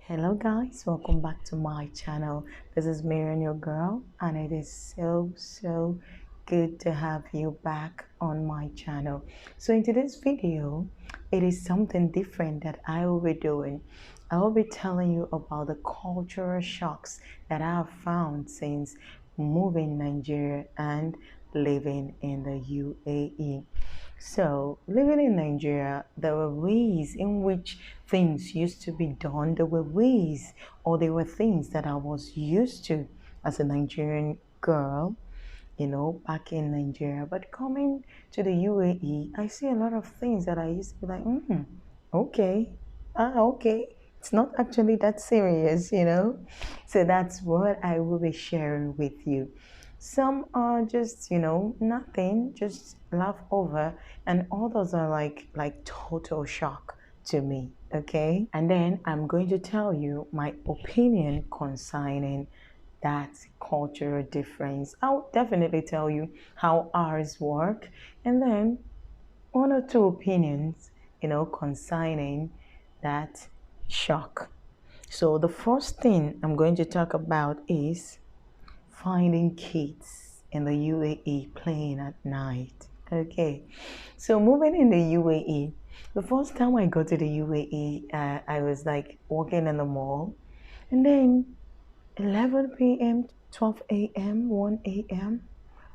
Hello guys, welcome back to my channel. This is Marian, your girl, and it is so good to have you back on my channel. So in today's video, it is something different that I will be doing. I will be telling you about the cultural shocks that I have found since moving Nigeria and living in the UAE. So, living in Nigeria, there were ways in which things used to be done. There were ways, or there were things that I was used to as a Nigerian girl, back in Nigeria. But coming to the UAE, I see a lot of things that I used to be like, okay, okay. It's not actually that serious. So that's what I will be sharing with you. Some are just, nothing, just laugh over, and others are like total shock to me, okay? And then I'm going to tell you my opinion concerning that cultural difference. I'll definitely tell you how ours work, and then one or two opinions, concerning that shock. So the first thing I'm going to talk about is finding kids in the UAE playing at night. Okay, so moving in the UAE, the first time I got to the UAE, I was like walking in the mall, and then 11 p.m., 12 a.m., 1 a.m.,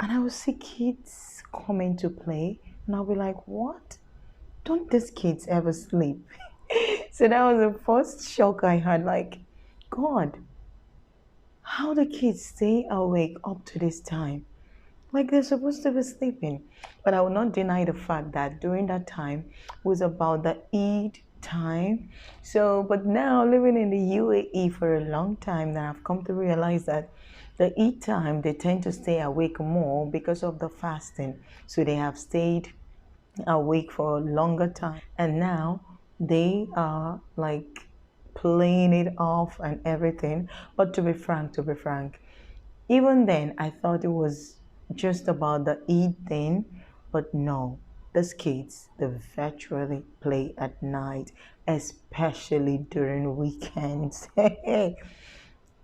and I would see kids coming to play, and I'll be like, what? Don't these kids ever sleep? So that was the first shock I had, like, God, how the kids stay awake up to this time? Like they're supposed to be sleeping. But I will not deny the fact that during that time was about the Eid time. So, but now living in the UAE for a long time, now I've come to realize that the Eid time, they tend to stay awake more because of the fasting. So they have stayed awake for a longer time. And now they are like playing it off and everything. But to be frank, even then, I thought it was just about the Eid thing, but no. These kids, they virtually play at night, especially during weekends. In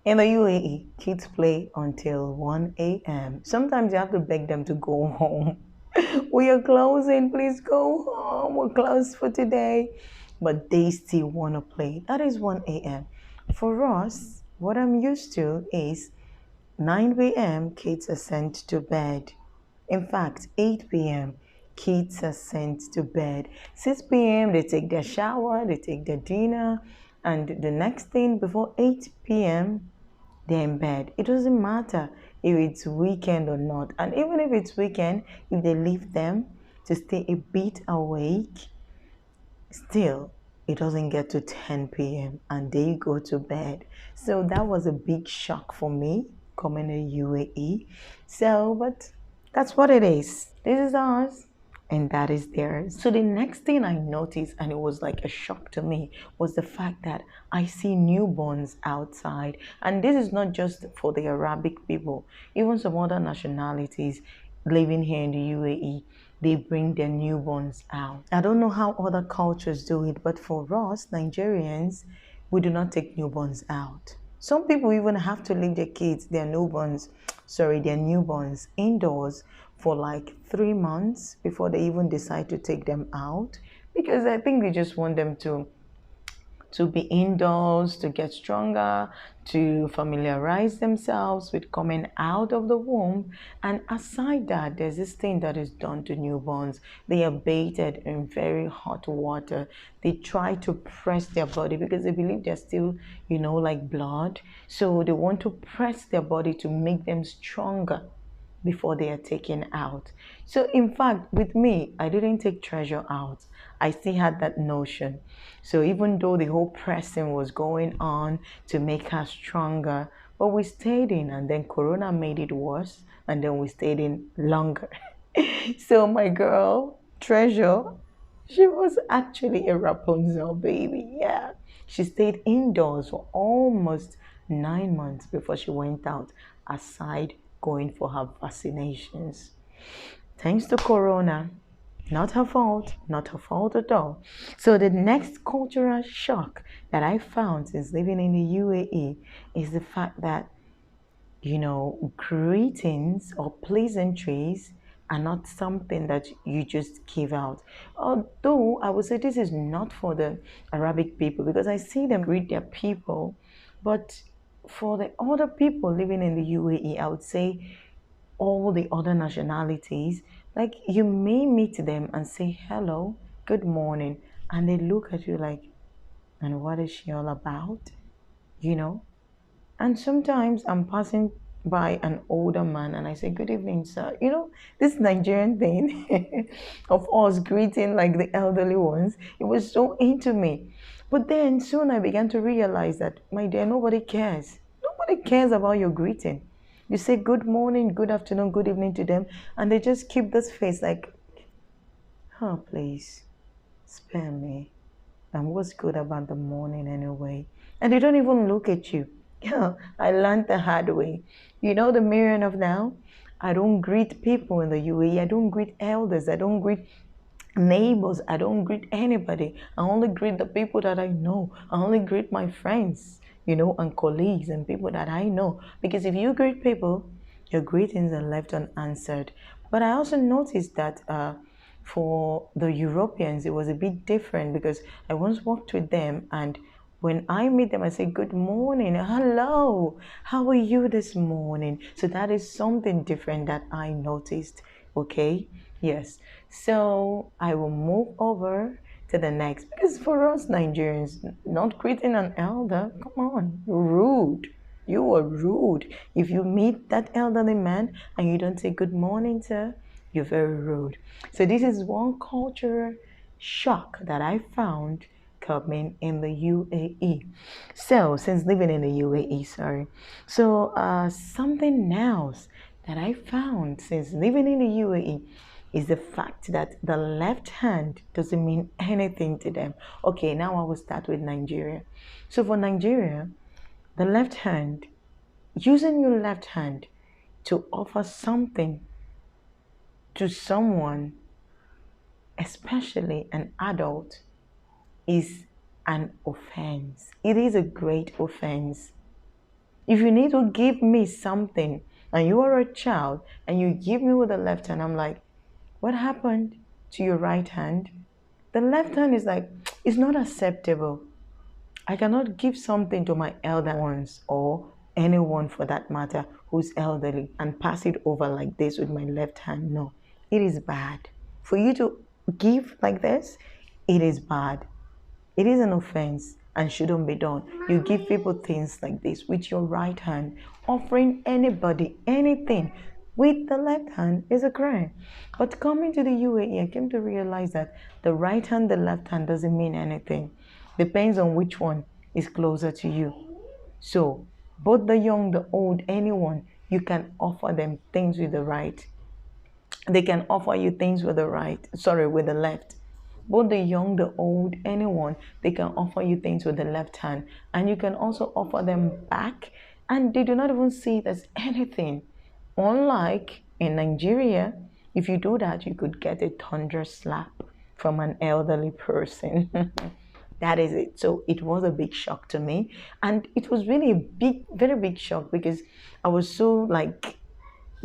the UAE, kids play until 1 a.m. Sometimes you have to beg them to go home. We are closing, please go home. We're closed for today. But they still want to play. That is 1 a.m. For us, what I'm used to is 9 p.m., kids are sent to bed. In fact, 8 p.m., kids are sent to bed. 6 p.m., they take their shower, they take their dinner, and the next thing before 8 p.m., they're in bed. It doesn't matter if it's weekend or not. And even if it's weekend, if they leave them to stay a bit awake, still, it doesn't get to 10 p.m. and they go to bed. So that was a big shock for me coming to UAE. So, but that's what it is. This is ours and that is theirs. So the next thing I noticed, and it was like a shock to me, was the fact that I see newborns outside. And this is not just for the Arabic people, even some other nationalities living here in the UAE, they bring their newborns out. I don't know how other cultures do it, but for us, Nigerians, we do not take newborns out. Some people even have to leave their kids, their newborns indoors for like 3 months before they even decide to take them out because I think they just want them to be indoors, to get stronger, to familiarize themselves with coming out of the womb. And aside that, there's this thing that is done to newborns. They are bathed in very hot water. They try to press their body because they believe they're still, like blood. So they want to press their body to make them stronger before they are taken out. So, in fact, with me, I didn't take treasure out. I still had that notion. So, even though the whole pressing was going on to make her stronger, but we stayed in, and then Corona made it worse, and then we stayed in longer. So, my girl, treasure, she was actually a Rapunzel baby. Yeah. She stayed indoors for almost 9 months before she went out, aside going for her vaccinations. Thanks to Corona, Not her fault, not her fault at all. So the next cultural shock that I found since living in the UAE is the fact that, greetings or pleasantries are not something that you just give out. Although I would say this is not for the Arabic people because I see them greet their people, but for the other people living in the UAE, I would say all the other nationalities, like you may meet them and say hello, good morning, and they look at you like, and what is she all about? You know? And sometimes I'm passing by an older man and I say, good evening, sir. This Nigerian thing of us greeting like the elderly ones, it was so into me. But then soon I began to realize that, my dear, nobody cares. Nobody cares about your greeting. You say good morning, good afternoon, good evening to them, and they just keep this face like, oh, please, spare me. And what's good about the morning anyway? And they don't even look at you. Yeah, I learned the hard way. The million of now, I don't greet people in the UAE. I don't greet elders. I don't greet neighbors. I don't greet anybody. I only greet the people that I know. I only greet my friends, and colleagues and people that I know. Because if you greet people, your greetings are left unanswered. But I also noticed that for the Europeans, it was a bit different because I once worked with them, and when I meet them, I say, good morning, hello, how are you this morning? So that is something different that I noticed. Okay, yes. So I will move over to the next because for us Nigerians, not greeting an elder, come on, rude. You are rude. If you meet that elderly man and you don't say good morning, sir, you're very rude. So this is one cultural shock that I found coming in the UAE. So since living in the UAE, sorry. So something else that I found since living in the UAE is the fact that the left hand doesn't mean anything to them. Okay, now I will start with Nigeria. So for Nigeria, the left hand, using your left hand to offer something to someone, especially an adult, is an offense. It is a great offense. If you need to give me something and you are a child and you give me with the left hand, I'm like, what happened to your right hand? The left hand is like, it's not acceptable. I cannot give something to my elder ones or anyone for that matter who's elderly and pass it over like this with my left hand. No, it is bad. For you to give like this, it is bad. It is an offense and shouldn't be done. You give people things like this with your right hand, offering anybody anything with the left hand is a crime. But coming to the UAE, I came to realize that the right hand, the left hand doesn't mean anything. Depends on which one is closer to you. So, both the young, the old, anyone, you can offer them things with the right. They can offer you things with the right, sorry, with the left. Both the young, the old, anyone, they can offer you things with the left hand. And you can also offer them back, and they do not even see it as anything. Unlike in Nigeria, if you do that, you could get a thunder slap from an elderly person. That is it. So it was a big shock to me. And it was really a big, very big shock because I was so like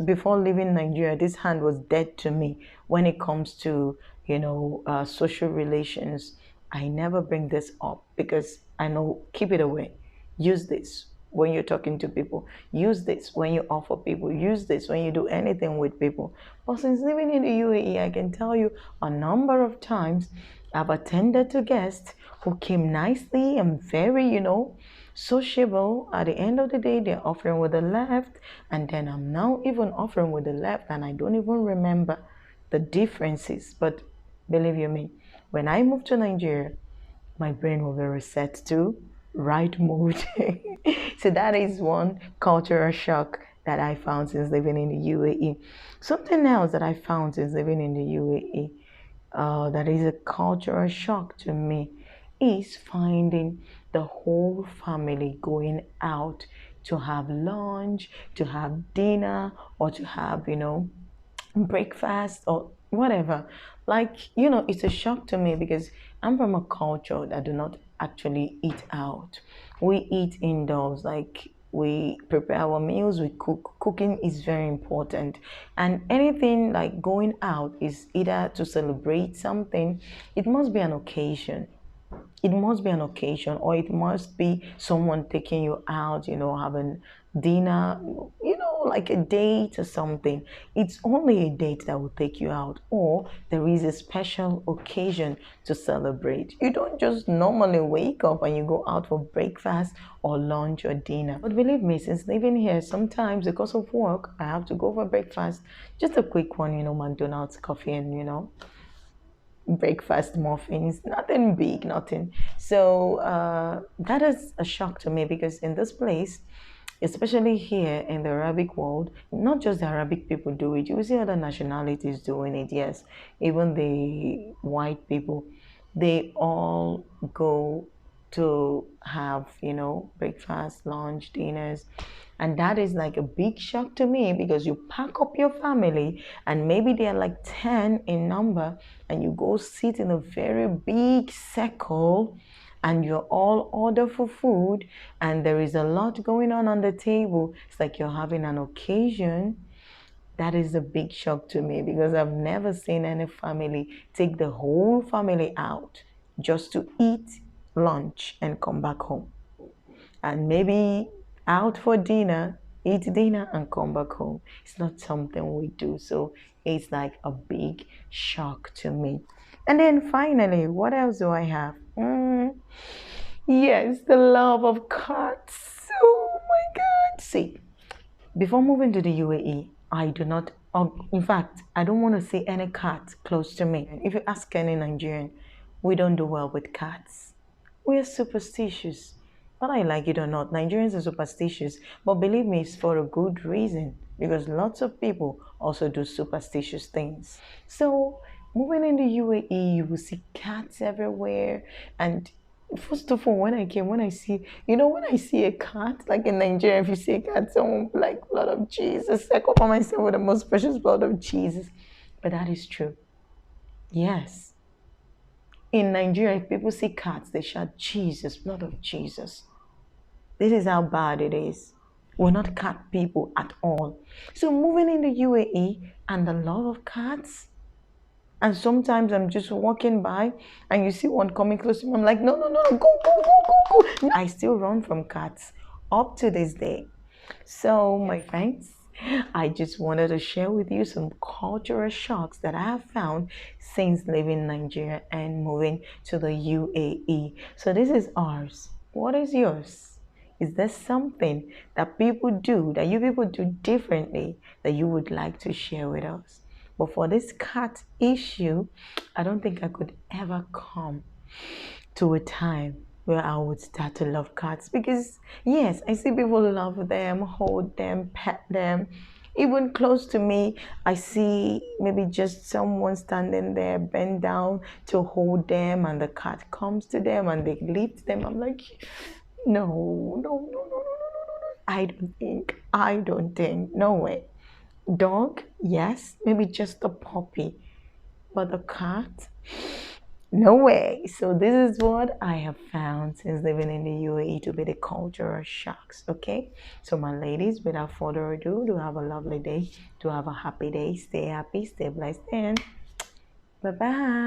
before leaving Nigeria, this hand was dead to me when it comes to, social relations. I never bring this up because I know, keep it away. Use this when you're talking to people. Use this when you offer people. Use this when you do anything with people. But since living in the UAE, I can tell you a number of times I've attended to guests who came nicely and very, sociable. At the end of the day, they're offering with the left, and then I'm now even offering with the left, and I don't even remember the differences. But believe you me, when I moved to Nigeria, my brain will be reset to right mode. So that is one cultural shock that I found since living in the UAE. Something else that I found since living in the UAE that is a cultural shock to me is finding the whole family going out to have lunch, to have dinner, or to have, breakfast or whatever. Like, it's a shock to me because I'm from a culture that do not actually eat out. We eat indoors, like we prepare our meals, we cook. Cooking is very important. And anything like going out is either to celebrate something, it must be an occasion, or it must be someone taking you out, having dinner, like a date or something. It's only a date that will take you out, or there is a special occasion to celebrate. You don't just normally wake up and you go out for breakfast or lunch or dinner. But believe me, since living here, sometimes because of work, I have to go for breakfast. Just a quick one, McDonald's coffee and, breakfast muffins, nothing big, nothing. So that is a shock to me because in this place, especially here in the Arabic world, not just the Arabic people do it, you will see other nationalities doing it, yes. Even the white people, they all go to have, breakfast, lunch, dinners. And that is like a big shock to me because you pack up your family and maybe they are like 10 in number and you go sit in a very big circle and you're all order for food and there is a lot going on the table. It's like you're having an occasion. That is a big shock to me because I've never seen any family take the whole family out just to eat lunch and come back home. And maybe out for dinner, eat dinner and come back home. It's not something we do. So it's like a big shock to me. And then finally, what else do I have? Yes, the love of cats. Oh my God. See, before moving to the UAE, I do not, in fact, I don't want to see any cat close to me. If you ask any Nigerian, we don't do well with cats. We're superstitious. Whether I like it or not, Nigerians are superstitious. But believe me, it's for a good reason. Because lots of people also do superstitious things. So, moving in the UAE, you will see cats everywhere. And first of all, when I see a cat, like in Nigeria, if you see a cat, someone will be like, blood of Jesus, I cover myself with the most precious blood of Jesus. But that is true. Yes. In Nigeria, if people see cats, they shout, Jesus, blood of Jesus. This is how bad it is. We're not cat people at all. So moving in the UAE and the love of cats, and sometimes I'm just walking by and you see one coming close to me. I'm like, no, no, no, no, go, go, go, go, go. I still run from cats up to this day. So, my friends, I just wanted to share with you some cultural shocks that I have found since leaving Nigeria and moving to the UAE. So, this is ours. What is yours? Is there something that people do, that you people do differently, that you would like to share with us? But for this cat issue, I don't think I could ever come to a time where I would start to love cats because, yes, I see people love them, hold them, pet them. Even close to me, I see maybe just someone standing there, bent down to hold them, and the cat comes to them and they lift them. I'm like, no, no, no, no, no, no, no, no. I don't think, no way. Dog, yes, maybe just a puppy, but the cat, no way. So this is what I have found since living in the UAE to be the cultural shocks. Okay. So my ladies, without further ado, do have a lovely day. Do have a happy day. Stay happy, stay blessed, and bye bye.